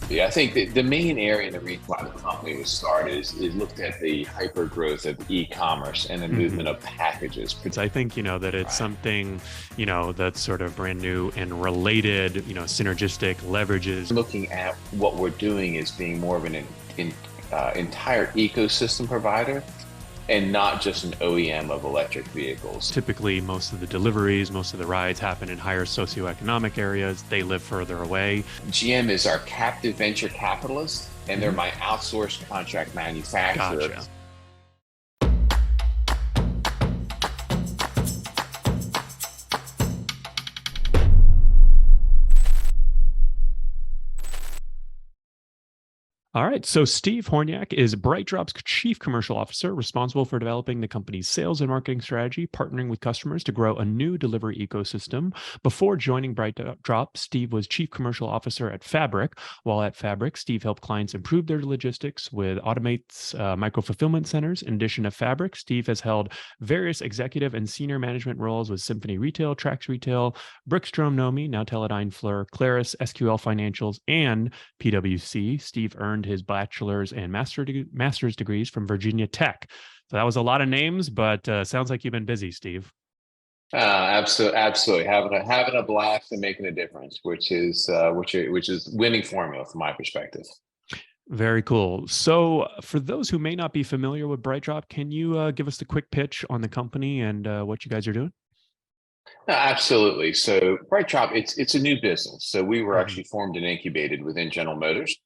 Yeah, I think the main area and the reason why the company was started is looked at the hyper growth of e-commerce and the movement Hmm. of packages. I think, that it's Right. something, that's sort of brand new and related, synergistic leverages. Looking at what we're doing is being more of an entire ecosystem provider and not just an OEM of electric vehicles. Typically, most of the deliveries, most of the rides happen in higher socioeconomic areas. They live further away. GM is our captive venture capitalist, and they're Mhm. my outsourced contract manufacturer. Gotcha. All right. So Steve Hornyak is BrightDrop's chief commercial officer, responsible for developing the company's sales and marketing strategy, partnering with customers to grow a new delivery ecosystem. Before joining BrightDrop, Steve was chief commercial officer at Fabric. While at Fabric, Steve helped clients improve their logistics with automates micro fulfillment centers. In addition to Fabric, Steve has held various executive and senior management roles with Symphony Retail, Trax Retail, Brickstrom Nomi, now Teledyne Fleur, Claris, SQL Financials, and PwC. Steve earned his bachelor's and master's degrees from Virginia Tech. So that was a lot of names, but sounds like you've been busy, Steve. Absolutely, absolutely. Having a blast and making a difference, which is winning formula from my perspective. Very cool. So, for those who may not be familiar with BrightDrop, can you give us the quick pitch on the company and what you guys are doing? Absolutely. So BrightDrop, it's a new business. So we were Mhm. actually formed and incubated within General Motors,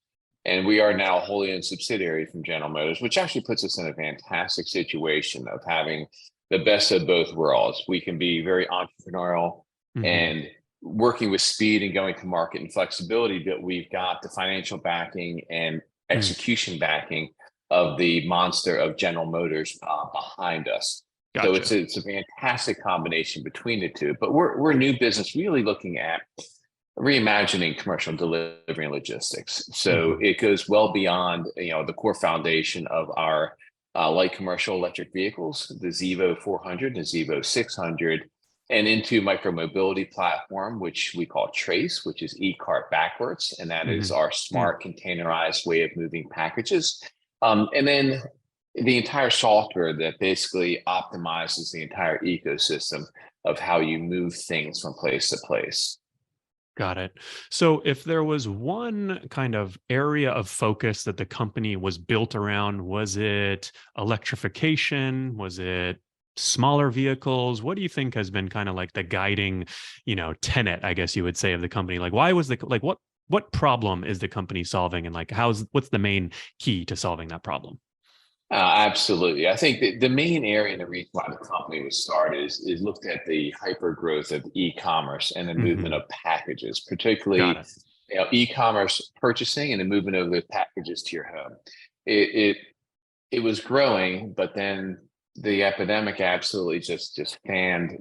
and we are now a wholly owned subsidiary from General Motors, which actually puts us in a fantastic situation of having the best of both worlds. We can be very entrepreneurial Mhm. and working with speed and going to market and flexibility, but we've got the financial backing and Mm. execution backing of the monster of General Motors behind us. So Gotcha. it's a fantastic combination between the two. But we're a new business really looking at reimagining commercial delivery and logistics. So Mhm. it goes well beyond the core foundation of our light commercial electric vehicles, the Zevo 400, the Zevo 600, and into micromobility platform, which we call Trace, which is e-cart backwards, and that is Mhm. our Mm. smart containerized way of moving packages. And then the entire software that basically optimizes the entire ecosystem of how you move things from place to place. Got it. So, if there was one kind of area of focus that the company was built around, was it electrification? Was it smaller vehicles? What do you think has been kind of like the guiding, tenet, I guess you would say, of the company? Like, why was the like what problem is the company solving, and like what's the main key to solving that problem? Absolutely. I think the main area and the reason why the company was started is looked at the hyper growth of e-commerce and the movement Hmm. of packages, Got particularly it. e-commerce purchasing and the movement of the packages to your home. It it was growing, but then the epidemic absolutely just fanned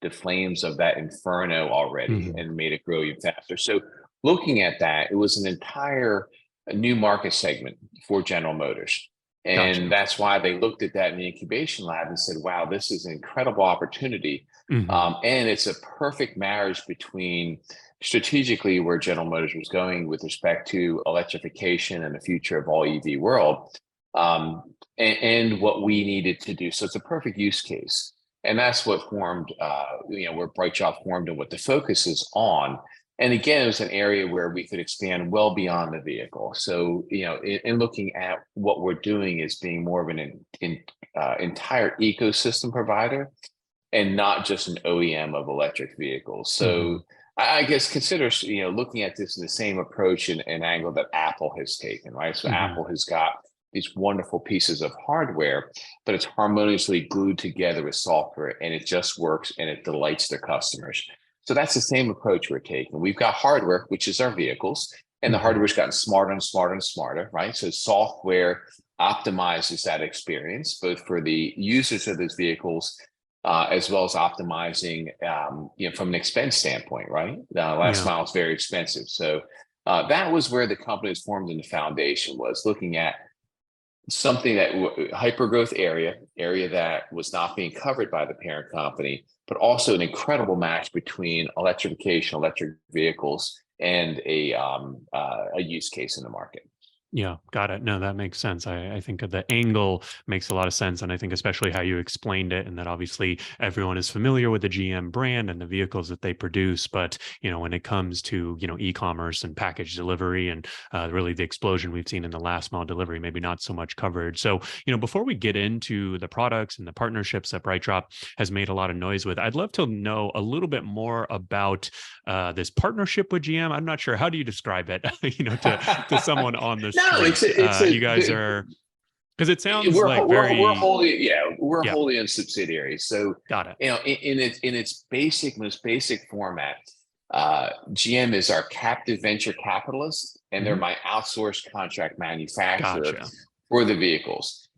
the flames of that inferno already Hmm. and made it grow even faster. So looking at that, it was an entire new market segment for General Motors. And Gotcha. that's why they looked at that in the incubation lab and said, wow, this is an incredible opportunity. Hmm. And it's a perfect marriage between strategically where General Motors was going with respect to electrification and the future of all EV world, and what we needed to do. So it's a perfect use case. And that's what formed, where BrightDrop formed and what the focus is on. And again, it was an area where we could expand well beyond the vehicle. So, in looking at what we're doing is being more of an entire ecosystem provider and not just an OEM of electric vehicles. So Hmm. I guess consider, looking at this in the same approach and angle that Apple has taken, right? So Hmm. Apple has got these wonderful pieces of hardware, but it's harmoniously glued together with software and it just works and it delights their customers. So that's the same approach we're taking. We've got hardware, which is our vehicles, and the Hmm. hardware's gotten smarter and smarter and smarter, right? So software optimizes that experience, both for the users of those vehicles as well as optimizing, from an expense standpoint, right? Last Yeah. mile is very expensive. So that was where the company was formed in the foundation was looking at something that hyper growth area that was not being covered by the parent company, but also an incredible match between electrification, electric vehicles, and a use case in the market. Yeah, got it. No, that makes sense. I think the angle makes a lot of sense. And I think especially how you explained it, and that obviously everyone is familiar with the GM brand and the vehicles that they produce. But, when it comes to, e-commerce and package delivery and really the explosion we've seen in the last mile delivery, maybe not so much coverage. So, before we get into the products and the partnerships that BrightDrop has made a lot of noise with, I'd love to know a little bit more about this partnership with GM. I'm not sure. How do you describe it, to someone on the No, street? You guys are, because it sounds like we're very, wholly, we're yeah, wholly in subsidiaries. So, got it. in its most basic format, GM is our captive venture capitalist, and they're Mhm. my outsourced contract manufacturer Gotcha. for the vehicles.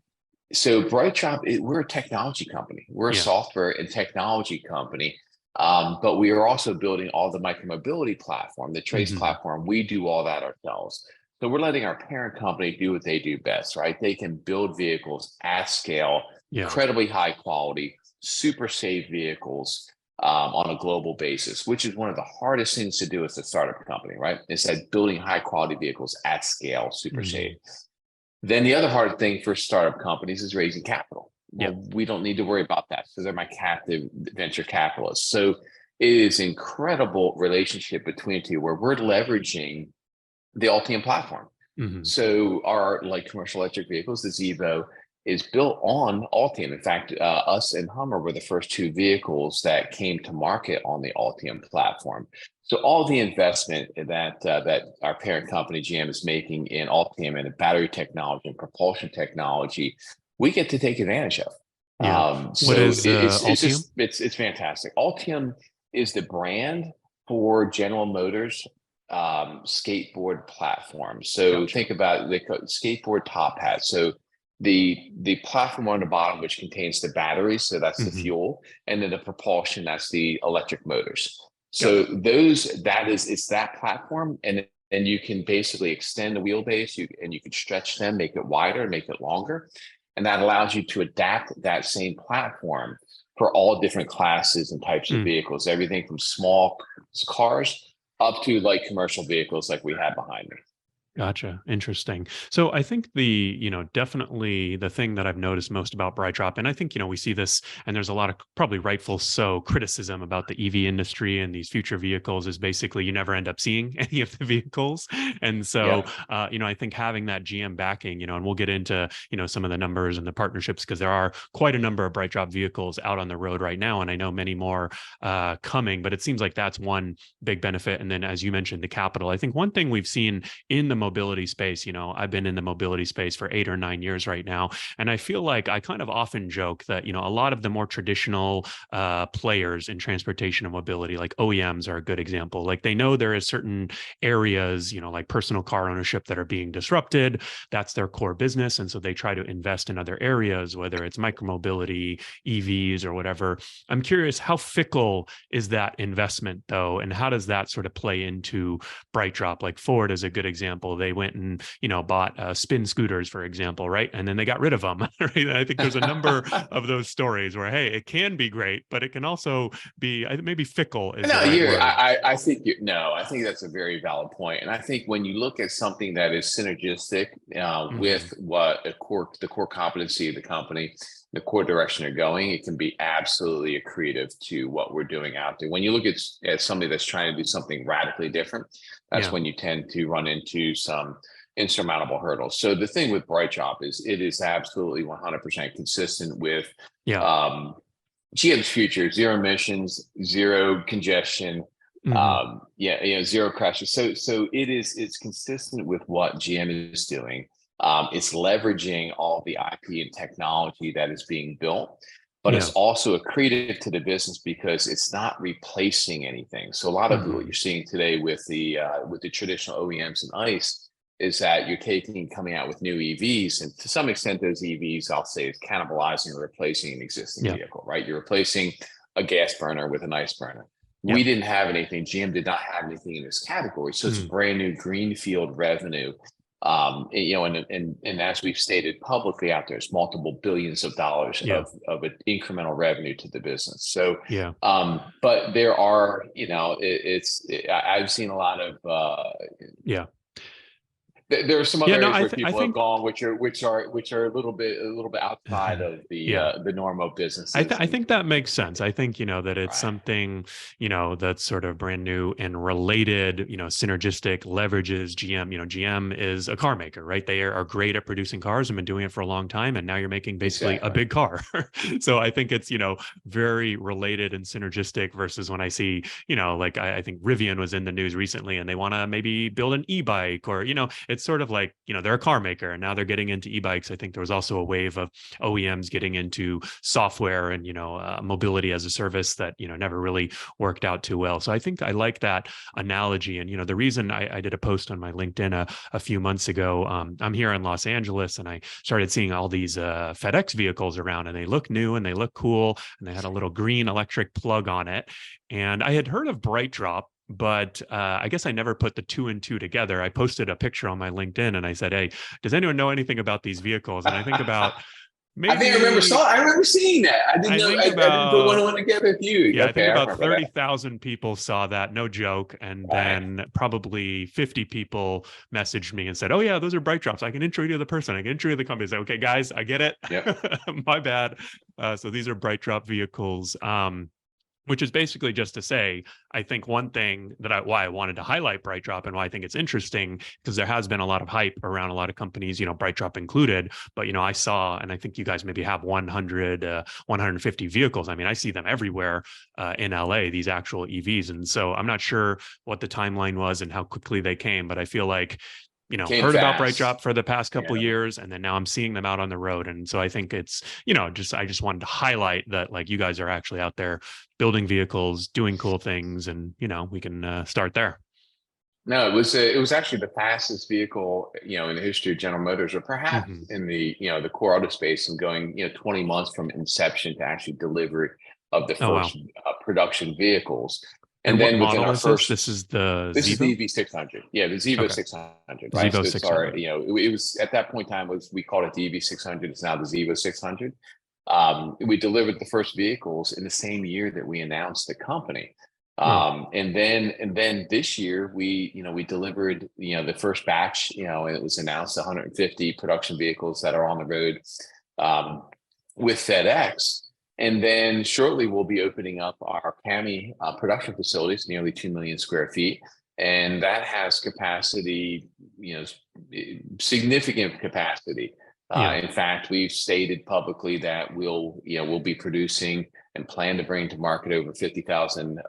So BrightDrop, we're a technology company. We're a Yeah. software and technology company, but we are also building all the micromobility platform, the Trace Mhm. platform. We do all that ourselves. So we're letting our parent company do what they do best, right? They can build vehicles at scale, Yeah. incredibly high quality, super safe vehicles on a global basis, which is one of the hardest things to do as a startup company, right? Is that building high quality vehicles at scale, super safe. Mhm. Then the other hard thing for startup companies is raising capital. Yeah. Well, we don't need to worry about that. So they're my captive venture capitalists. So it is incredible relationship between the two where we're leveraging the Ultium platform. Mhm. So our like commercial electric vehicles, the Zevo, is built on Ultium. In fact, us and Hummer were the first two vehicles that came to market on the Ultium platform. So all the investment that our parent company GM is making in Ultium and battery technology and propulsion technology, we get to take advantage of. Yeah. What So is it's Altium? just it's fantastic. Ultium is the brand for General Motors skateboard platform. So Gotcha. think about the skateboard top hat. So the platform on the bottom, which contains the batteries, so that's the Mhm. fuel, and then the propulsion, that's the electric motors. Got So it. it's that platform, and you can basically extend the wheelbase, you can stretch them, make it wider, make it longer, and that allows you to adapt that same platform for all different classes and types of Mm. vehicles, everything from small cars up to like commercial vehicles like we have behind me. Gotcha. Interesting. So I think definitely the thing that I've noticed most about BrightDrop, and I think, we see this, and there's a lot of probably rightful so criticism about the EV industry and these future vehicles is basically you never end up seeing any of the vehicles. And so, Yep. I think having that GM backing, and we'll get into, some of the numbers and the partnerships because there are quite a number of BrightDrop vehicles out on the road right now. And I know many more coming, but it seems like that's one big benefit. And then, as you mentioned, the capital, I think one thing we've seen in the mobility space, I've been in the mobility space for 8 or 9 years right now, and I feel like I kind of often joke that a lot of the more traditional players in transportation and mobility, like OEMs, are a good example. Like they know there is certain areas, like personal car ownership, that are being disrupted. That's their core business, and so they try to invest in other areas, whether it's micromobility, EVs, or whatever. I'm curious, how fickle is that investment, though, and how does that sort of play into BrightDrop? Like Ford is a good example. They went and bought spin scooters, for example, right? And then they got rid of them. Right? And I think there's a number of those stories where, hey, it can be great, but it can also be maybe fickle is the No, right you're. word. I think you. No, I think that's a very valid point, and I think when you look at something that is synergistic Mhm. with what the core competency of the company, the core direction they're going, it can be absolutely accretive to what we're doing out there. When you look at somebody that's trying to do something radically different, that's Yeah. when you tend to run into some insurmountable hurdles. So the thing with BrightDrop is it is absolutely 100% consistent with Yeah. um, GM's future: zero emissions, zero congestion, Hmm. zero crashes. So it's consistent with what GM is doing. It's leveraging all the IP and technology that is being built, but it's Yeah. also accretive to the business because it's not replacing anything. So a lot of what Hmm. you're seeing today with the traditional OEMs and ICE is that you're coming out with new EVs, and to some extent, those EVs, I'll say, is cannibalizing or replacing an existing Yeah. vehicle, right? You're replacing a gas burner with an ICE burner. Yeah. We didn't have anything. GM did not have anything in this category, so it's Mm. brand new greenfield revenue And as we've stated publicly out there, it's multiple billions of dollars Yeah. of an incremental revenue to the business. So, Yeah. but there are, I've seen a lot of, Yeah. there are some Yeah. other No, areas where I people have think gone, which are a little bit outside of yeah. the norm of businesses. I And think that makes sense. I think, that it's right, something, that's sort of brand new and related, synergistic, leverages GM. GM is a car maker, right? They are great at producing cars and been doing it for a long time. And now you're making basically a exactly. big car. So I think it's, very related and synergistic versus when I see, like I think Rivian was in the news recently and they want to maybe build an e-bike or, it's sort of like, they're a car maker and now they're getting into e-bikes. I think there was also a wave of OEMs getting into software and mobility as a service that never really worked out too well. So I think I like that analogy. And the reason I did a post on my LinkedIn a few months ago, I'm here in Los Angeles, and I started seeing all these FedEx vehicles around, and they look new and they look cool, and they had a little green electric plug on it. And I had heard of BrightDrop, but I guess I never put the two and two together. I posted a picture on my LinkedIn and I said, "Hey, does anyone know anything about these vehicles?" And I think about maybe I remember seeing that. I didn't I know. think I didn't put one and about one together. Huge. yeah, I think Okay, I about remember that. 30,000 people saw that, no joke. And Right. then probably 50 people messaged me and said, "Oh yeah, those are bright drops. I can intro you to the person. I can intro you to the company." I said, "Okay, guys, I get it. Yep. My bad." So these are bright drop vehicles. Which is basically just to say, I think one thing why I wanted to highlight BrightDrop and why I think it's interesting, because there has been a lot of hype around a lot of companies, BrightDrop included. But, I saw, and I think you guys maybe have 100, 150 vehicles. I mean, I see them everywhere in LA, these actual EVs. And so I'm not sure what the timeline was and how quickly they came, but I feel like Came heard about fast. BrightDrop for the past couple Yeah. years, and then now I'm seeing them out on the road. And so I think it's, I just wanted to highlight that, like, you guys are actually out there building vehicles, doing cool things, and we can start there. No, it was actually the fastest vehicle, in the history of General Motors, or perhaps Hmm. in the core auto space, and going 20 months from inception to actually delivery of the Oh wow! first production vehicles. And And what then within model our is this? first This is the This is the Zevo. EV600. Yeah, the Zevo Okay, 600, right? Zevo So it's our, 600. it was at that point in time we called it the EV600. It's now the Zevo 600. We delivered the first vehicles in the same year that we announced the company. Wow. And then this year we delivered, the first batch, and it was announced 150 production vehicles that are on the road um, with FedEx. And then shortly we'll be opening up our CAMI production facilities, nearly 2 million square feet. And that has capacity, significant capacity. Yeah. In fact, we've stated publicly that we'll be producing and plan to bring to market over 50,000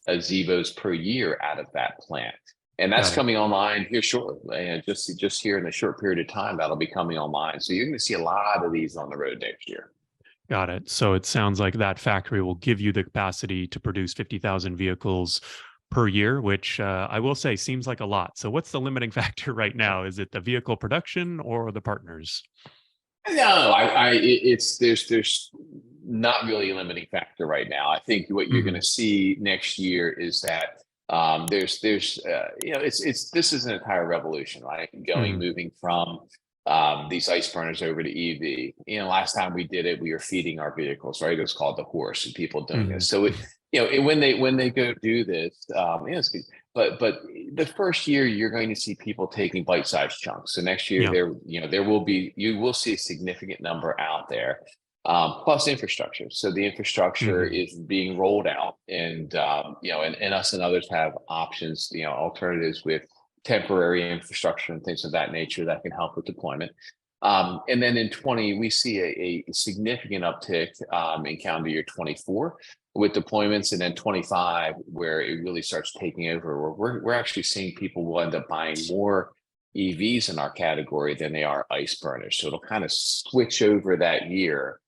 Zevos per year out of that plant. And that's Got it. coming online here shortly. And just here in a short period of time, that'll be coming online. So you're going to see a lot of these on the road next year. Got it. So it sounds like that factory will give you the capacity to produce 50,000 vehicles per year, which I will say seems like a lot. So what's the limiting factor right now? Is it the vehicle production or the partners? No, there's not really a limiting factor right now. I think what you're going Hmm. to see next year is that this is an entire revolution, right? Hmm. Moving from these ice burners over to EV. Last time we did it, we were feeding our vehicles, right? It was called the horse, and people doing Hmm. this. So when they go do this, it's good. But the first year you're going to see people taking bite-sized chunks. So next year Yeah. you will see a significant number out there, plus infrastructure. So the infrastructure Hmm. is being rolled out, and and us and others have options, alternatives with temporary infrastructure and things of that nature that can help with deployment. And then in 20, we see a significant uptick in calendar year 24 with deployments, and then 25 where it really starts taking over. We're actually seeing people will end up buying more EVs in our category than they are ice burners. So it'll kind of switch over that year,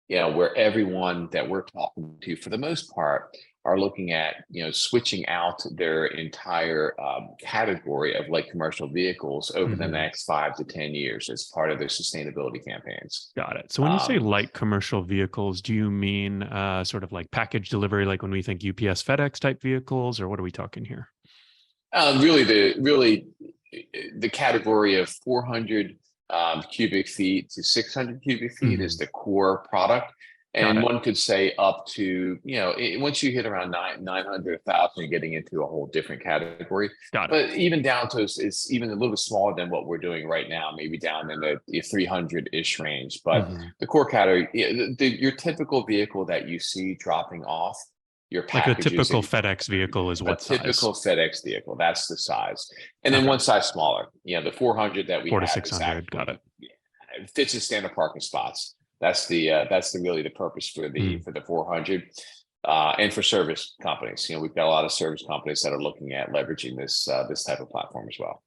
where everyone that we're talking to, for the most part, are looking at, switching out their entire category of light commercial vehicles over the Hmm. next 5 to 10 years as part of their sustainability campaigns. Got it. So when you say Um, light commercial vehicles, do you mean sort of like package delivery, like when we think UPS, FedEx type vehicles, or what are we talking here? really, the category of 400 cubic feet to 600 cubic feet is the core product. Got And it. one could say up to, once you hit around 900,000, you're getting into a whole different category. Got it. But even down to it's even a little bit smaller than what we're doing right now, maybe down in the 300-ish range. But the core category, your typical vehicle that you see dropping off your Like a packages that typical you pick FedEx up every vehicle day, is a what size? typical FedEx vehicle, that's the size. And then Okay. one size smaller, the 400 that we 4 to have is 600. Got actually, it. it fits in standard parking spots. That's the really the purpose for the 400. And for service companies, we've got a lot of service companies that are looking at leveraging this type of platform as well.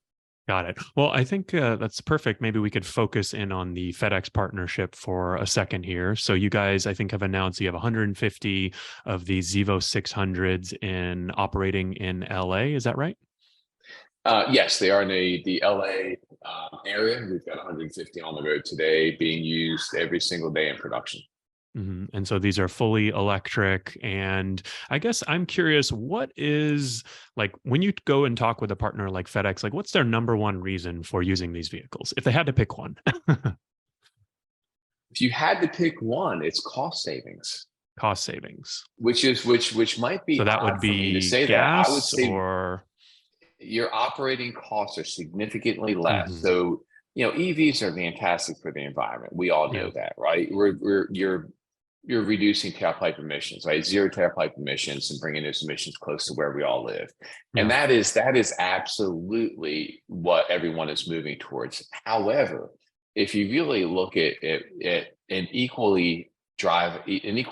Got it. Well, I think that's perfect. Maybe we could focus in on the FedEx partnership for a second here. So you guys, I think, have announced you have 150 of the Zevo 600s in operating in LA. Is that right? Yes, they are in the LA area. We've got 150 on the road today, being used every single day in production. And so these are fully electric. And I guess I'm curious, what is like when you go and talk with a partner like FedEx, like what's their number one reason for using these vehicles if they had to pick one? If you had to pick one, it's cost savings, Cost savings. which might be So that odd would for me to be say that. I would gas say or. your operating costs are significantly less. Mhm. So, EVs are fantastic for the environment. We all Yeah. know that, right? You're reducing tailpipe emissions, right? Zero tailpipe emissions and bringing those emissions close to where we all live. And Yeah. that is absolutely what everyone is moving towards. However, if you really look at an equal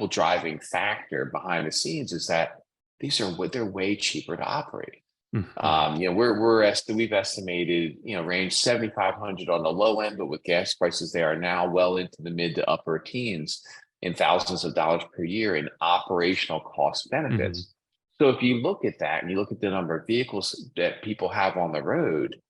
driving factor behind the scenes is that they're way cheaper to operate. Mhm. We've estimated, range 7,500 on the low end, but with gas prices, they are now well into the mid to upper teens in thousands of dollars per year in operational cost Mhm. benefits. So if you look at that and you look at the number of vehicles that people have on the road,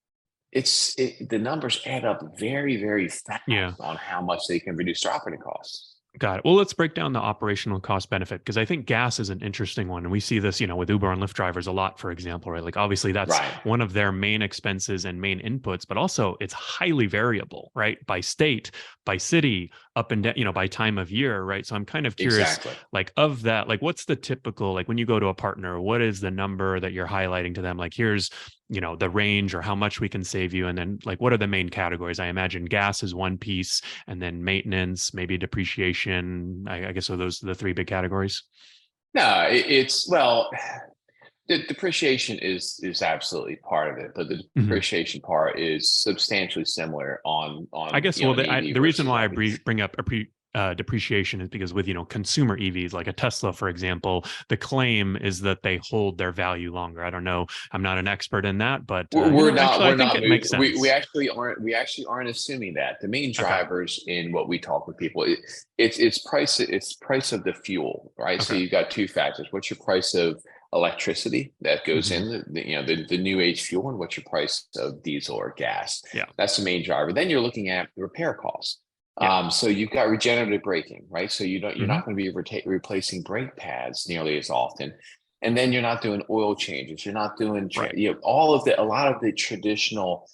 the numbers add up very, very Yeah. fast on how much they can reduce their operating costs. Got it. Well, let's break down the operational cost benefit because I think gas is an interesting one. And we see this, with Uber and Lyft drivers a lot, for example, right? Like obviously that's Right. one of their main expenses and main inputs, but also it's highly variable, right? By state, by city, up and down, by time of year, right? So I'm kind of curious, Exactly. like of that, like what's the typical, like when you go to a partner, what is the number that you're highlighting to them? Like here's the range or how much we can save you. And then like, what are the main categories? I imagine gas is one piece and then maintenance, maybe depreciation. I guess so those are the three big categories. No, the depreciation is absolutely part of it, but the Mhm. depreciation part is substantially similar I on guess, well, an EV the reason versus why I IB. bring up depreciation is because with, consumer EVs, like a Tesla, for example, the claim is that they hold their value longer. I don't know. I'm not an expert in that, but, actually, I We're think not it moving. makes sense. We actually aren't assuming that. The main Okay. drivers in what we talk with people, it's price of the fuel, right? So Okay. you've got two factors. What's your price of electricity that goes Hmm. in the new age fuel, and what's your price of diesel or gas? Yeah. That's the main driver. Then you're looking at the repair costs. Yeah. So you've got regenerative braking, right? So you're Hmm. not going to be replacing brake pads nearly as often, and then you're not doing oil changes. You're not doing Right. a lot of the traditional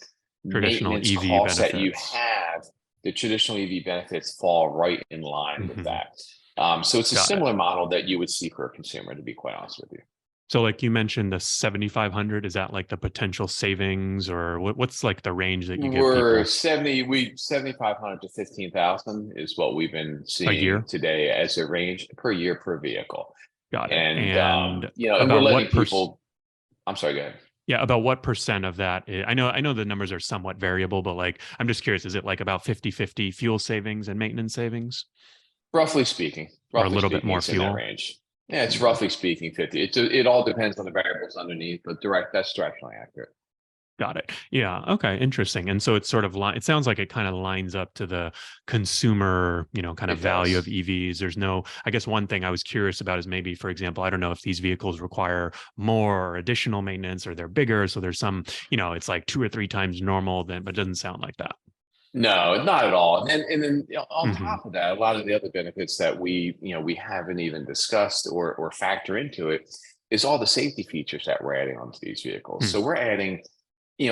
Traditional maintenance EV costs that you benefits. have. The traditional EV benefits fall right in line with Hmm. that. So it's a Got it. similar model that you would see for a consumer, to be quite honest with you. So like you mentioned the 7,500, is that like the potential savings or what's like the range that you give people 7,500 to 15,000 is what we've been a seeing year? today as a range per year per vehicle. Got it. And And and we're about letting what people, I'm sorry, go ahead. yeah, about what percent of that I know the numbers are somewhat variable, but like I'm just curious, is it like about 50-50 fuel savings and maintenance savings or a Roughly little bit speaking, more it's in that fuel? range. Yeah, it's Hmm. roughly speaking 50. It all depends on the variables underneath, but that's directionally accurate. Got it. Yeah. Okay. Interesting. And so it's sort of it sounds like it kind of lines up to the consumer, kind of It value of does. EVs. There's no, I guess one thing I was curious about is maybe, for example, I don't know if these vehicles require more or additional maintenance or they're bigger. So there's some, it's like 2 or 3 times normal then, but it doesn't sound like that. No, not at all. And then on Hmm. top of that, a lot of the other benefits that we haven't even discussed or factor into it is all the safety features that we're adding onto these vehicles. Hmm. So we're adding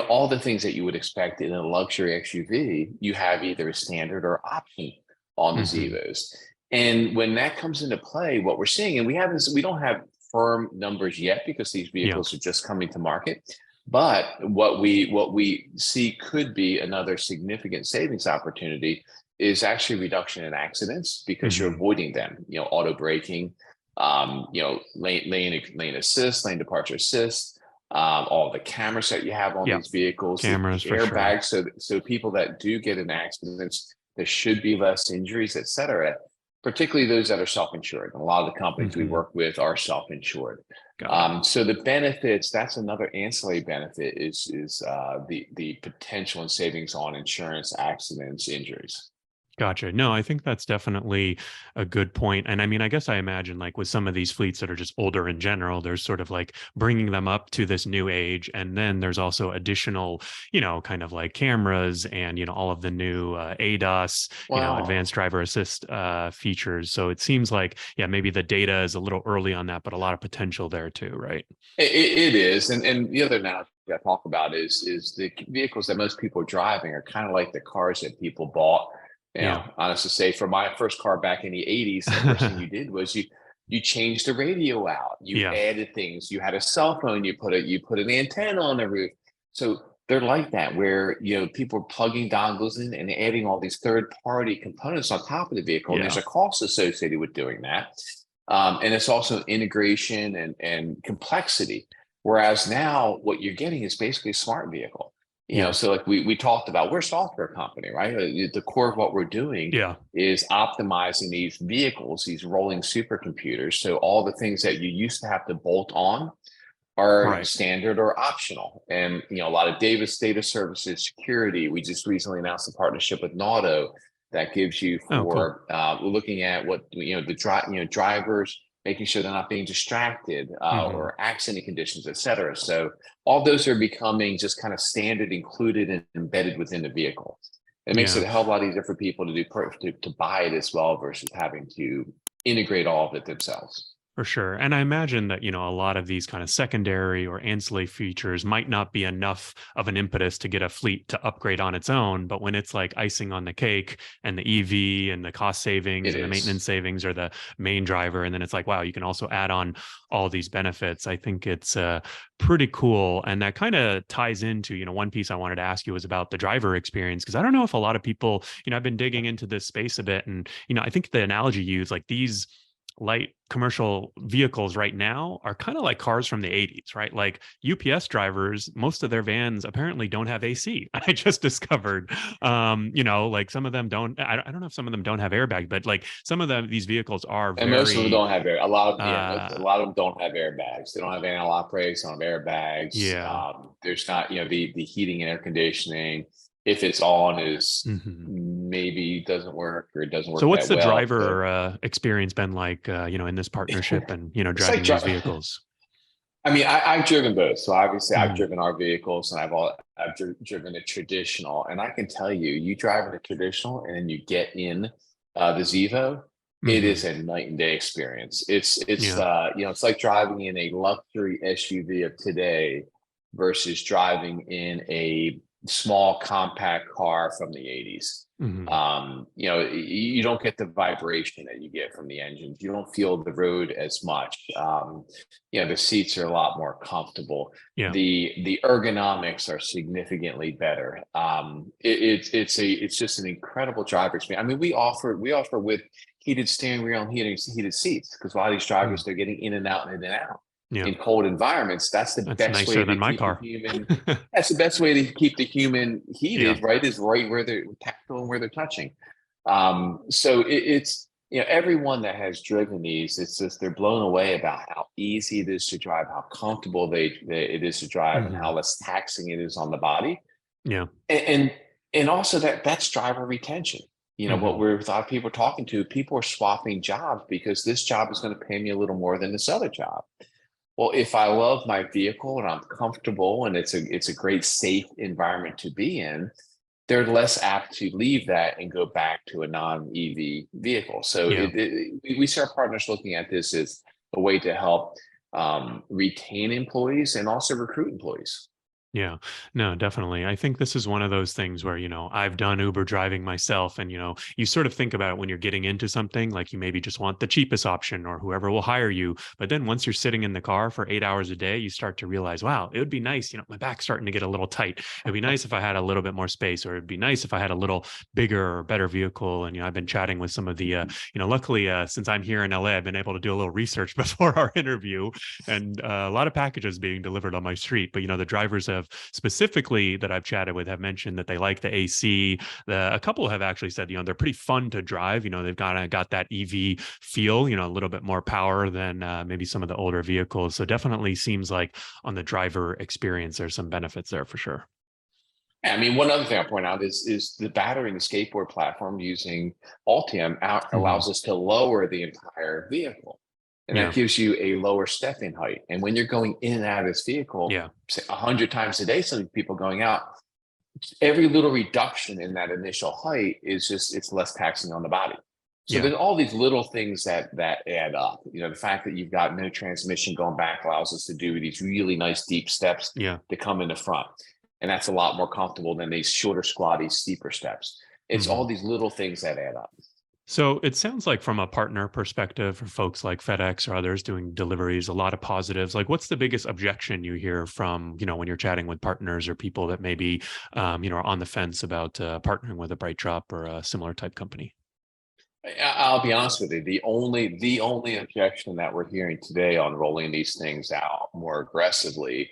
all the things that you would expect in a luxury SUV, you have either a standard or option on the Hmm. Zevos. And when that comes into play, what we're seeing, and we don't have firm numbers yet because these Yeah. vehicles are just coming to market. But what we see could be another significant savings opportunity is actually reduction in accidents because you're Hmm. avoiding them. Auto braking, lane assist, lane departure assist, all the cameras that you have on Yeah. these vehicles, the Cameras for sure. airbags, so people that do get in accidents, there should be less injuries, et cetera. Particularly those that are self-insured. And a lot of the companies we Hmm. work with are self-insured. Got it. So the benefits, that's another ancillary benefit is the potential and savings on insurance, accidents, injuries. Gotcha. No, I think that's definitely a good point. And I mean, I guess I imagine like with some of these fleets that are just older in general, there's sort of like bringing them up to this new age. And then there's also additional, kind of like cameras and, all of the new ADAS, Wow. advanced driver assist features. So it seems like, yeah, maybe the data is a little early on that, but a lot of potential there too, right? It is, and the other analogy I talk about is the vehicles that most people are driving are kind of like the cars that people bought. Yeah. Honest to say, for my first car back in the '80s, the first thing you did was you changed the radio out, you Yeah. added things, you had a cell phone, you put an antenna on the roof. So they're like that, where people are plugging dongles in and adding all these third-party components on top of the vehicle, and there's Yeah. a cost associated with doing that. And it's also integration and complexity. Whereas now what you're getting is basically a smart vehicle. Yeah. So like we talked about, we're a software company, right? The core of what we're doing Yeah. is optimizing these vehicles, these rolling supercomputers. So all the things that you used to have to bolt on are Right. standard or optional. And a lot of Davis data services, security. We just recently announced a partnership with Nauto that gives you Oh, cool. for looking at what drivers, making sure they're not being distracted Hmm. or accident conditions, et cetera. So all those are becoming just kind of standard, included and embedded within the vehicle. It makes it Yeah. a hell of a lot easier for people to buy it as well versus having to integrate all of it themselves. For sure. And I imagine that, a lot of these kind of secondary or ancillary features might not be enough of an impetus to get a fleet to upgrade on its own. But when it's like icing on the cake and the EV and the cost savings It and the maintenance is. savings are the main driver, and then it's like, wow, you can also add on all these benefits. I think it's pretty cool. And that kind of ties into, one piece I wanted to ask you was about the driver experience. Cause I don't know if a lot of people, I've been digging into this space a bit. And, I think the analogy you use, like these light commercial vehicles right now are kind of like cars from the 80s, right? Like UPS drivers, most of their vans apparently don't have AC. I just discovered, like some of them don't, I don't know if some of them don't have airbags, but like some of these vehicles are And most of them very, don't have a lot of a uh, lot of them don't have airbags. They don't have anti-lock brakes, don't have airbags. yeah. There's not, the heating and air conditioning. If it's on, is Hmm. maybe doesn't work or it doesn't So work what's that the well. So driver experience been like, in this partnership and, it's like driving these vehicles? I mean, I've driven both. So obviously, I've Mhm. driven our vehicles, and I've driven a traditional. And I can tell you, you drive in a traditional, and then you get in the Zevo. It is Mhm. a night and day experience. It's Yeah. it's like driving in a luxury SUV of today versus driving in a small compact car from the '80s. Mhm. You don't get the vibration that you get from the engines. You don't feel the road as much. The seats are a lot more comfortable. Yeah. The ergonomics are significantly better. It's just an incredible driver experience. I mean, we offer with heated steering wheel and heated seats because a lot of these Mm. drivers, they're getting in and out and in and out Yeah. in cold environments. That's the That's best way nicer to than my keep the car. human. That's the best way to keep the human Yeah. heated. Right, is right where they're tactile and where they're touching. So it's everyone that has driven these, it's just they're blown away about how easy it is to drive, how comfortable it is to drive, and how Mhm. less taxing it is on the body, Yeah. and and also that's driver retention. What Mhm. we're a lot of people are talking to, people are swapping jobs because this job is going to pay me a little more than this other job. Well, if I love my vehicle and I'm comfortable and it's a great safe environment to be in, they're less apt to leave that and go back to a non-EV vehicle. So Yeah. we see our partners looking at this as a way to help retain employees and also recruit employees. Yeah, no, definitely. I think this is one of those things where, I've done Uber driving myself and, you sort of think about it when you're getting into something, like you maybe just want the cheapest option or whoever will hire you. But then once you're sitting in the car for 8 hours a day, you start to realize, wow, it would be nice. My back's starting to get a little tight. It'd be nice if I had a little bit more space, or it'd be nice if I had a little bigger or better vehicle. And, I've been chatting with some of the, luckily, since I'm here in LA, I've been able to do a little research before our interview, and a lot of packages being delivered on my street. But, the drivers have specifically that I've chatted with have mentioned that they like the AC. A couple have actually said, they're pretty fun to drive. They've got that EV feel, a little bit more power than maybe some of the older vehicles. So definitely seems like on the driver experience, there's some benefits there for sure. Yeah, I mean, one other thing I'll point out is the battery in the skateboard platform using Ultium Mhm. allows us to lower the entire vehicle. And that Yeah. gives you a lower step-in height. And when you're going in and out of this vehicle, Yeah. say 100 times a day, some people going out, every little reduction in that initial height is just, it's less taxing on the body. So Yeah. there's all these little things that add up. The fact that you've got no transmission going back allows us to do these really nice deep steps Yeah. to come in the front. And that's a lot more comfortable than these shorter, squatty, steeper steps. It's all Mhm. these little things that add up. So it sounds like from a partner perspective for folks like FedEx or others doing deliveries, a lot of positives. Like what's the biggest objection you hear from, when you're chatting with partners or people that maybe, are on the fence about partnering with a BrightDrop or a similar type company? I'll be honest with you. The only objection that we're hearing today on rolling these things out more aggressively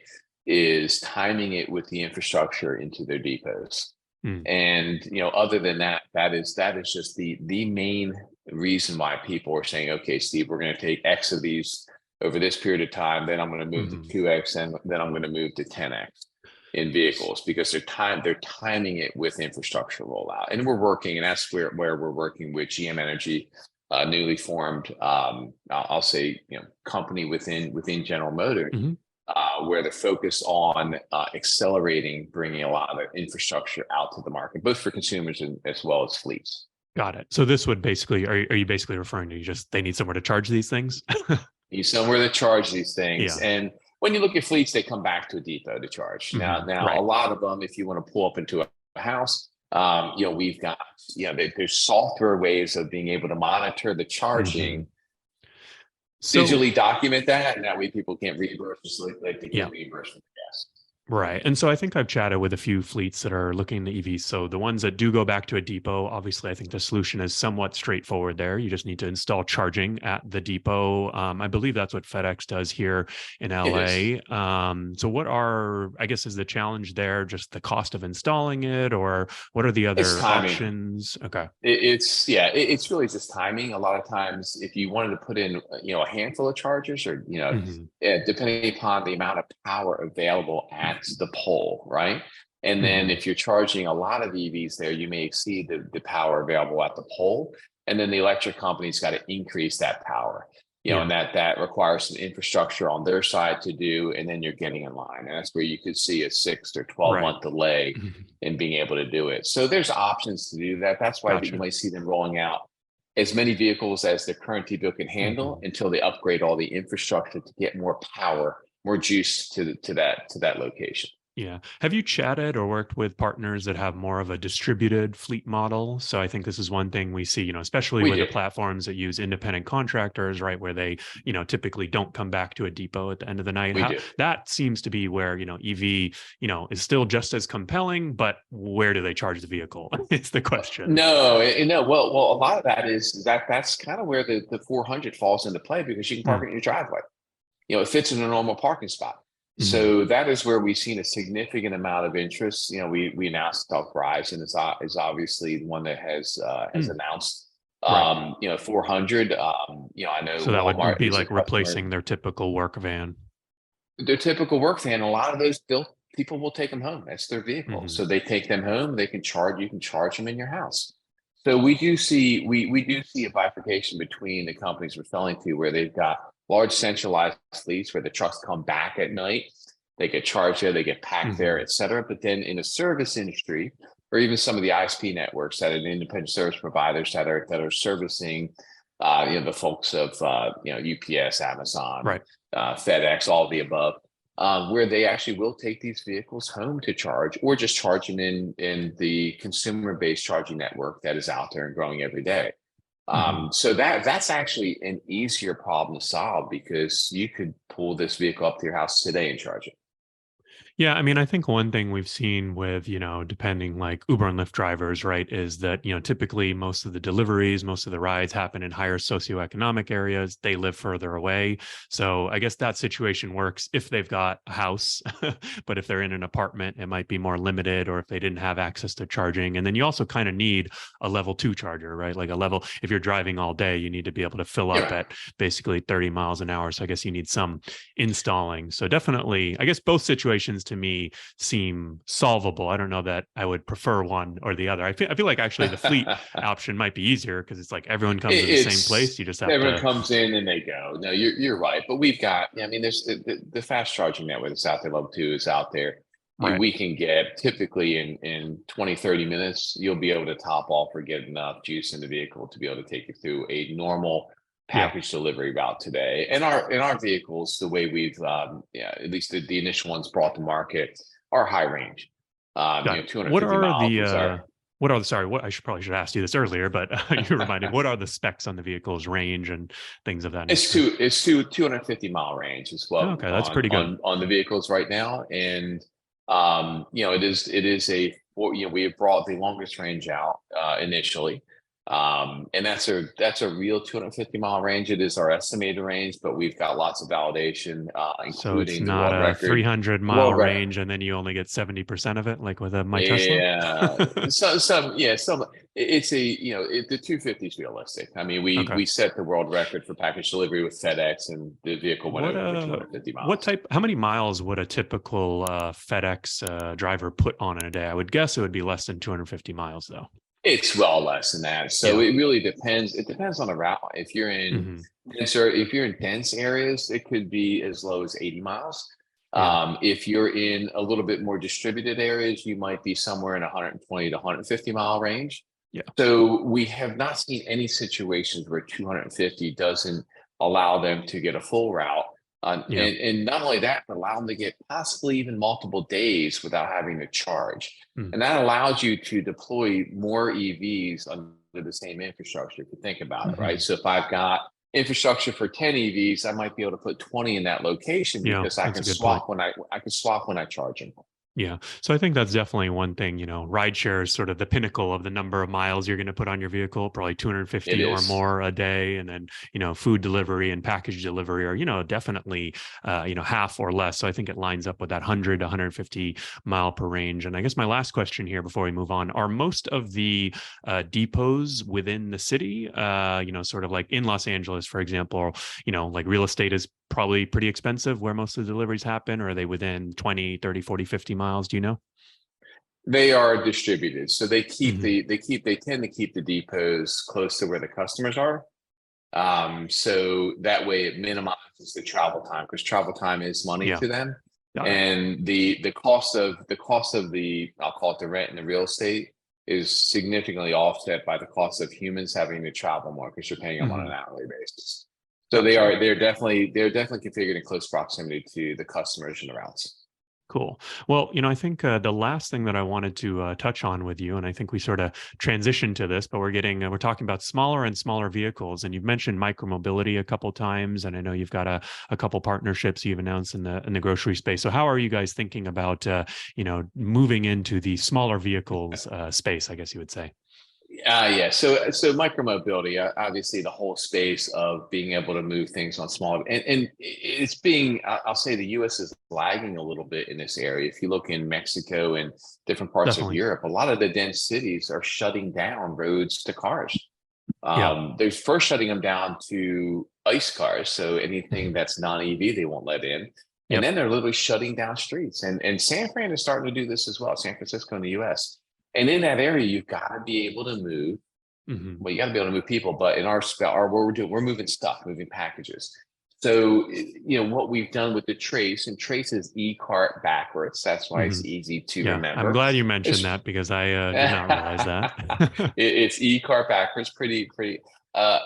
is timing it with the infrastructure into their depots. Mm. And other than that, that is just the main reason why people are saying, okay, Steve, we're going to take X of these over this period of time, then I'm going to move to Mhm. 2X, and then I'm going to move to 10X in vehicles, because they're timing it with infrastructure rollout. And we're working, and that's where we're working with GM Energy, newly formed, I'll say, company within General Motors, Mhm. where they're focused on accelerating bringing a lot of infrastructure out to the market, both for consumers and as well as fleets. Got it. So this would basically, are you basically referring to they need somewhere to charge these things? You somewhere to charge these things, Yeah. and when you look at fleets, they come back to a depot to charge. Now, Mhm. now a Right. lot of them, if you want to pull up into a house, we've got, there's software ways of being able to monitor the charging, Mhm. So, digitally document that, and that way people can't reimburse us like they yeah. get reimbursed for the gas. Right. And so I think I've chatted with a few fleets that are looking at EVs. So the ones that do go back to a depot, obviously, I think the solution is somewhat straightforward there. You just need to install charging at the depot. I believe that's what FedEx does here in It is. LA. So I guess, is the challenge there just the cost of installing it, or what are the It's other timing. options? Okay. It's really just timing. A lot of times, if you wanted to put in, a handful of chargers, or Hmm. depending upon the amount of power available at the pole, right? And then Hmm. if you're charging a lot of EVs there, you may exceed the power available at the pole, and then the electric company's got to increase that power. Yeah. And that requires some infrastructure on their side to do, and then you're getting in line, and that's where you could see a 6 or 12 month Right. delay in being able to do it. So there's options to do that. That's why that you Gotcha. might see them rolling out as many vehicles as the current depot can handle Hmm. until they upgrade all the infrastructure to get more power, more juice to that location. Yeah. Have you chatted or worked with partners that have more of a distributed fleet model? So I think this is one thing we see, especially We with the do. platforms that use independent contractors, right? Where they, typically don't come back to a depot at the end of the night. We How do. that seems to be where, EV, is still just as compelling, but where do they charge the vehicle? It's the question. No, no. Well, a lot of that is that's kind of where the 400 falls into play, because you can park Mm. it in your driveway. It fits in a normal parking spot. Mhm. So that is where we've seen a significant amount of interest. We announced Verizon is obviously the one that has Mm. announced, Right. 400. I know So that would Walmart be is a like customer. replacing their typical work van. Their typical work van, a lot of those built people will take them home. That's their vehicle. Hmm. So they take them home. They can charge. You can charge them in your house. So we do see a bifurcation between the companies we're selling to, where they've got large centralized fleets where the trucks come back at night. They get charged there, they get packed there, Hmm. et cetera. But then in the service industry, or even some of the ISP networks that are independent service providers that are servicing, the folks of UPS, Amazon, Right. FedEx, all of the above. where they actually will take these vehicles home to charge, or just charging in the consumer-based charging network that is out there and growing every day. Mhm. So that's actually an easier problem to solve, because you could pull this vehicle up to your house today and charge it. Yeah, I mean, I think one thing we've seen with, depending like Uber and Lyft drivers, right, is that, typically most of the deliveries, most of the rides happen in higher socioeconomic areas. They live further away. So I guess that situation works if they've got a house, but if they're in an apartment, it might be more limited, or if they didn't have access to charging. And then you also kind of need a level two charger, right? Like a level, if you're driving all day, you need to be able to fill up Yeah. at basically 30 miles an hour. So I guess you need some installing. So definitely, I guess both situations to me seem solvable. I don't know that I would prefer one or the other. I feel like actually the fleet option might be easier because it's like everyone comes to the same place. It's You just have everyone to, comes in and they go. No, you're right. But we've got, yeah, I mean, there's the fast charging network that's out there, level two is out there. right. We can get typically in 20, 30 minutes, you'll be able to top off or get enough juice in the vehicle to be able to take you through a normal Yeah. package delivery route today. And our vehicles, the way we've yeah, at least the initial ones brought to market, are high range. Got it. 250 miles is our. sorry, what I should ask you this earlier, but you reminded, what are the specs on the vehicle's range and things of that nature? It's 250-mile range is what Okay, that's pretty good. on the vehicles right now. And it is we have brought the longest range out initially. And that's a real 250-mile range. It is our estimated range, but we've got lots of validation, So it's including the not world a record. 300-mile World record. range and then you only get 70% of it, like with a my Tesla. Yeah, some it's the 250 is realistic. I mean, we Okay. we set the world record for package delivery with FedEx, and the vehicle went What over 250 what miles. type? How many miles would a typical FedEx driver put on in a day? I would guess it would be less than 250 miles, though. It's well less than that. So Yeah. it really depends. It depends on the route. Hmm. If you're in dense areas, it could be as low as 80 miles. Yeah. If you're in a little bit more distributed areas, you might be somewhere in 120 to 150-mile range. Yeah. So we have not seen any situations where 250 doesn't allow them to get a full route. Yeah. And not only that, but allow them to get possibly even multiple days without having to charge. Mm. And that allows you to deploy more EVs under the same infrastructure, if you think about it, right? Hmm. So if I've got infrastructure for 10 EVs, I might be able to put 20 in that location, Yeah, because I that's can a good point. swap when I charge them. Yeah. So I think that's definitely one thing, rideshare is sort of the pinnacle of the number of miles you're going to put on your vehicle, probably It 250 or is. more a day. And then, food delivery and package delivery are, definitely, half or less. So I think it lines up with that 100 to 150 mile per range. And I guess my last question here before we move on, are most of the depots within the city, sort of like in Los Angeles, for example, or, like real estate is probably pretty expensive where most of the deliveries happen, or are they within 20, 30, 40, 50 miles? Do you know? They are distributed. So Hmm. they tend to keep the depots close to where the customers are. So that way it minimizes the travel time, because travel time is money Yeah, to them. got it. And the cost of the, I'll call it, the rent and the real estate, is significantly offset by the cost of humans having to travel more, because you're paying them on Hmm. an hourly basis. So Gotcha. they're definitely configured in close proximity to the customers and the routes. Cool. Well, I think the last thing that I wanted to touch on with you, and I think we sort of transitioned to this, but we're talking about smaller and smaller vehicles, and you've mentioned micromobility a couple times, and I know you've got a couple partnerships you've announced in the grocery space. So how are you guys thinking about moving into the smaller vehicles space? I guess you would say. Yeah. So micromobility, obviously, the whole space of being able to move things on small, and it's being, I'll say the U.S. is lagging a little bit in this area. If you look in Mexico and different parts of Definitely. Europe, a lot of the dense cities are shutting down roads to cars. Yeah. They're first shutting them down to ICE cars, so anything Mhm. that's non-EV they won't let in, and Yep. then they're literally shutting down streets. And San Fran is starting to do this as well. San Francisco in the U.S. And in that area, you've got to be able to move. Hmm. Well, you got to be able to move people, but in our what we're doing, we're moving stuff, moving packages. So what we've done with the Trace, and Trace is e-cart backwards. That's why Hmm. it's easy to Yeah. I'm remember. glad you mentioned It's that because I did not realize that. it's e-cart backwards. Pretty. Uh,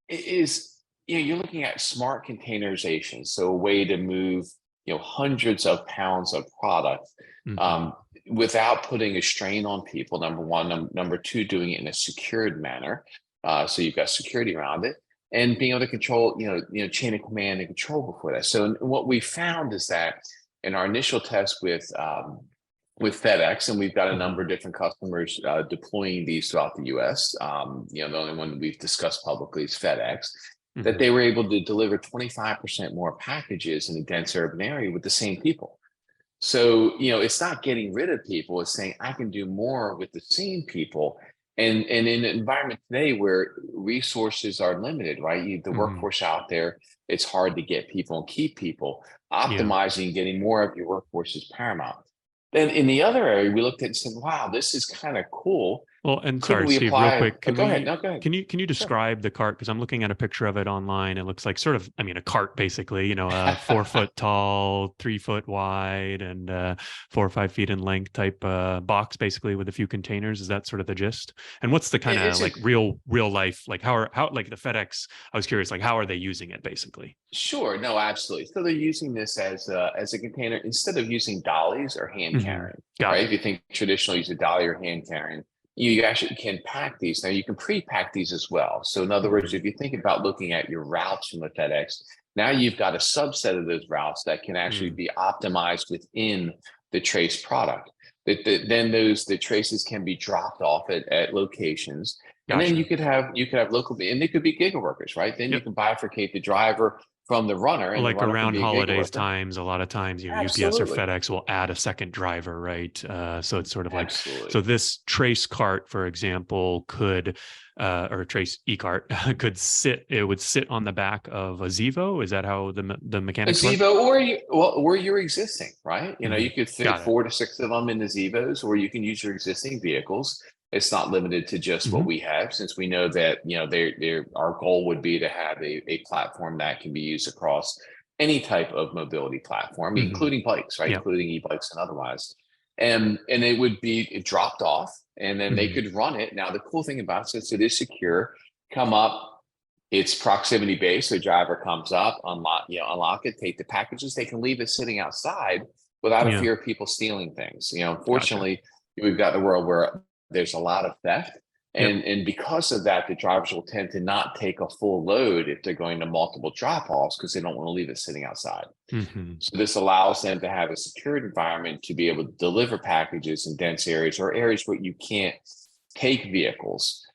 it is, you're looking at smart containerization, so a way to move hundreds of pounds of product without putting a strain on people, number one. Number two, doing it in a secured manner. So you've got security around it, and being able to control, chain of command and control before that. So what we found is that in our initial test with FedEx, and we've got a number of different customers deploying these throughout the U.S. The only one we've discussed publicly is FedEx. That they were able to deliver 25% more packages in a dense urban area with the same people. So, it's not getting rid of people, it's saying I can do more with the same people. And in an environment today where resources are limited, right? The workforce out there, it's hard to get people and keep people. Optimizing, getting more of your workforce is paramount. Then in the other area, we looked at it and said, wow, this is kind of cool. Well, and Couldn't sorry, we Steve, apply? real quick. Go ahead. No, go ahead. Can you describe the cart? Because I'm looking at a picture of it online. It looks like sort of, a cart basically, a 4 foot tall, 3 foot wide, and 4 or 5 feet in length type box, basically with a few containers. Is that sort of the gist? And what's the kind of like real life, like how like the FedEx? I was curious, like how are they using it basically? Sure. No, absolutely. So they're using this as a container instead of using dollies or hand carrying. Right. If you think traditionally use a dolly or hand carrying, you actually can pack these. Now you can pre-pack these as well. So in other words, if you think about looking at your routes from the FedEx, now you've got a subset of those routes that can actually be optimized within the trace product. Then the traces can be dropped off at locations. And then you could have local, and they could be gig workers, right? Then you can bifurcate the driver from the runner. And like around holidays times, a lot lot of times, UPS or FedEx will add a second driver, right? So it's sort of like, so this trace cart, for example, could, or a trace e-cart would sit on the back of a Zevo. Is that how the mechanics work? Zevo, or you're existing, right? You could fit 4 to 6 of them in the Zevos, or you can use your existing vehicles. It's not limited to just what we have, since we know that, our goal would be to have a platform that can be used across any type of mobility platform, including bikes, right? Including e-bikes and otherwise. And it would be dropped off, and then they could run it. Now, the cool thing about it, since it is secure, come up, it's proximity based. So driver comes up, unlock it, take the packages. They can leave it sitting outside without a fear of people stealing things. Unfortunately, we've got a world where there's a lot of theft. And because of that, the drivers will tend to not take a full load if they're going to multiple drop-offs, because they don't want to leave it sitting outside. So this allows them to have a secured environment to be able to deliver packages in dense areas or areas where you can't take vehicles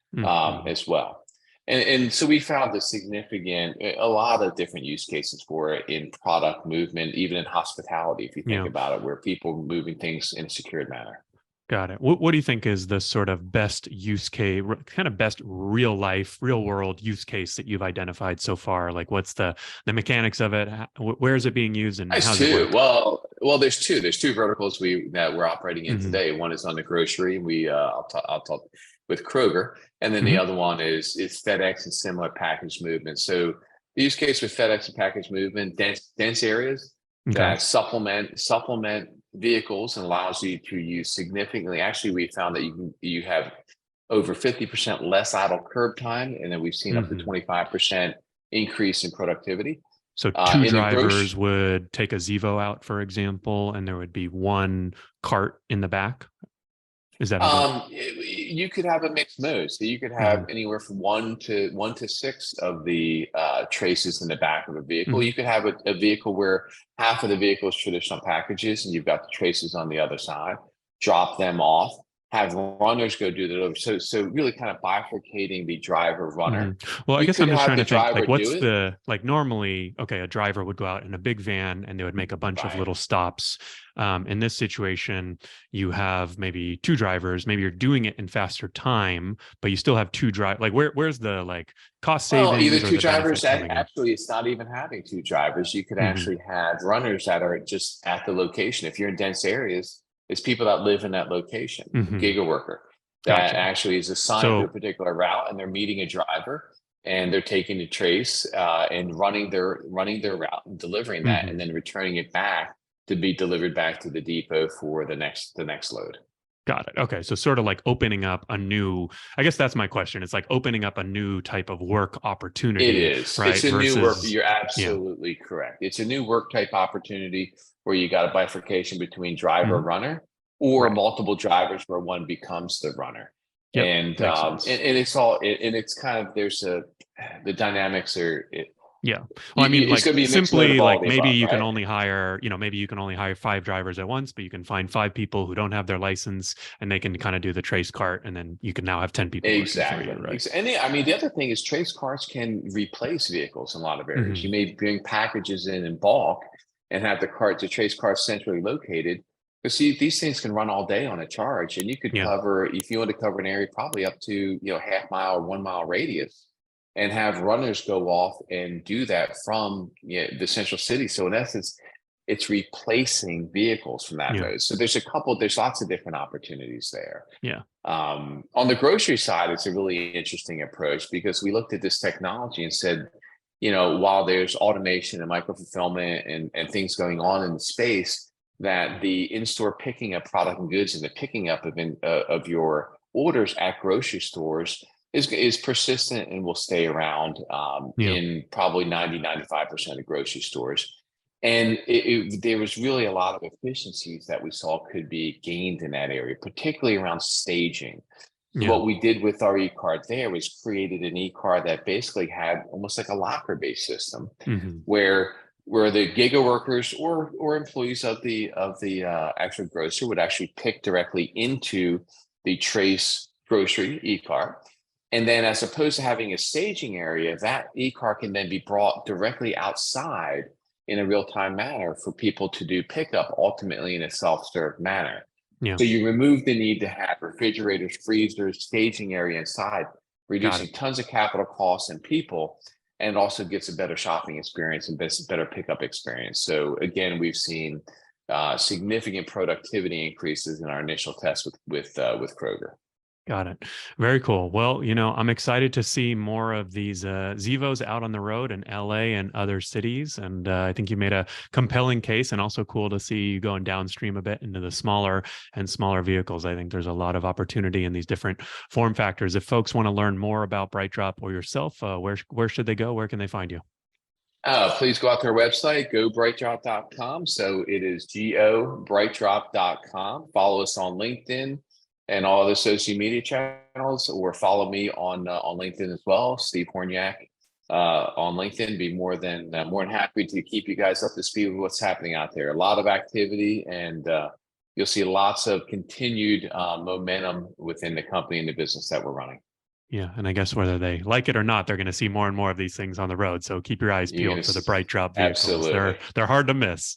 as well. And so we found a lot of different use cases for it in product movement, even in hospitality, if you think about it, where people moving things in a secured manner. Got it. What do you think is the sort of best use case, kind of best real world use case that you've identified so far? Like, what's the mechanics of it? Where is it being used, and how's it work? Well, there's two verticals that we're operating in today. One is on the grocery. I'll talk with Kroger, and then the other one is FedEx and similar package movement. So the use case with FedEx and package movement, dense areas that supplement vehicles and allows you to use significantly. Actually, we found that you have over 50% less idle curb time, and then we've seen up to 25% increase in productivity. So two drivers would take a Zevo out, for example, and there would be one cart in the back. Is that you could have a mixed mode. So you could have anywhere from 1 to 6 of the traces in the back of a vehicle. You could have a vehicle where half of the vehicle is traditional packages, and you've got the traces on the other side. Drop them off. Have runners go do that. So really kind of bifurcating the driver runner. Well, I guess I'm just trying to think, like, what's normally, a driver would go out in a big van and they would make a bunch of little stops. In this situation, you have maybe 2 drivers, maybe you're doing it in faster time, but you still have 2 drivers. Like where's the cost savings? Well, either 2 drivers, actually it's not even having 2 drivers. You could actually have runners that are just at the location. If you're in dense areas, it's people that live in that location, gig worker that actually is assigned to a particular route, and they're meeting a driver, and they're taking the trace and running their route and delivering that, and then returning it back to be delivered back to the depot for the next load. Got it. Okay. So sort of like opening up a new, I guess that's my question. It's like opening up a new type of work It opportunity, is. It's right? a new work. Versus, You're yeah. absolutely correct. It's a new work type opportunity where you got a bifurcation between driver Mhm. runner or Right. multiple drivers where one becomes the runner. Yep. Makes sense. And it's all and it's kind of there's a the dynamics are Yeah. Well, I mean, it's like going to be a mixed mode of simply all like the maybe above, you can right? only hire, maybe you can only hire 5 drivers at once, but you can find 5 people who don't have their license and they can kind of do the trace cart. And then you can now have 10 people working for you, Exactly. right? And I mean, the other thing is trace cars can replace vehicles in a lot of areas. You Hmm. may bring packages in bulk and have the trace car centrally located. But see, these things can run all day on a charge, and you could Yeah. cover, if you want to cover an area, probably up to, half mile or 1 mile radius, and have runners go off and do that from the central city. So in essence, it's replacing vehicles from that Yeah. mode. So there's lots of different opportunities there. Yeah. On the grocery side, it's a really interesting approach because we looked at this technology and said, while there's automation and micro fulfillment and things going on in the space, that the in-store picking up product and goods and the picking up of your orders at grocery stores is persistent and will stay around Yeah. in probably 90-95% of grocery stores. And there was really a lot of efficiencies that we saw could be gained in that area, particularly around staging. So Yeah. what we did with our e-card there was created an e-card that basically had almost like a locker-based system Hmm. where the giga workers or employees of the actual grocer would actually pick directly into the Trace grocery e-card. And then as opposed to having a staging area, that e-card can then be brought directly outside in a real-time manner for people to do pickup, ultimately in a self-serve manner. Yeah. So you remove the need to have refrigerators, freezers, staging area inside, Got it. reducing tons of capital costs and people, and also gets a better shopping experience and better pickup experience. So again, we've seen significant productivity increases in our initial tests with Kroger. Got it. Very cool. Well, I'm excited to see more of these Zevos out on the road in LA and other cities. And I think you made a compelling case, and also cool to see you going downstream a bit into the smaller and smaller vehicles. I think there's a lot of opportunity in these different form factors. If folks want to learn more about BrightDrop or yourself, where should they go? Where can they find you? Please go out to our website, gobrightdrop.com. So it is gobrightdrop.com. Follow us on LinkedIn and all other social media channels, or follow me on LinkedIn as well, Steve Hornyak on LinkedIn. Be more than happy to keep you guys up to speed with what's happening out there. A lot of activity, and you'll see lots of continued momentum within the company and the business that we're running. Yeah. And I guess whether they like it or not, they're going to see more and more of these things on the road. So keep your eyes You're peeled gonna for the BrightDrop vehicles. absolutely. They're hard to miss.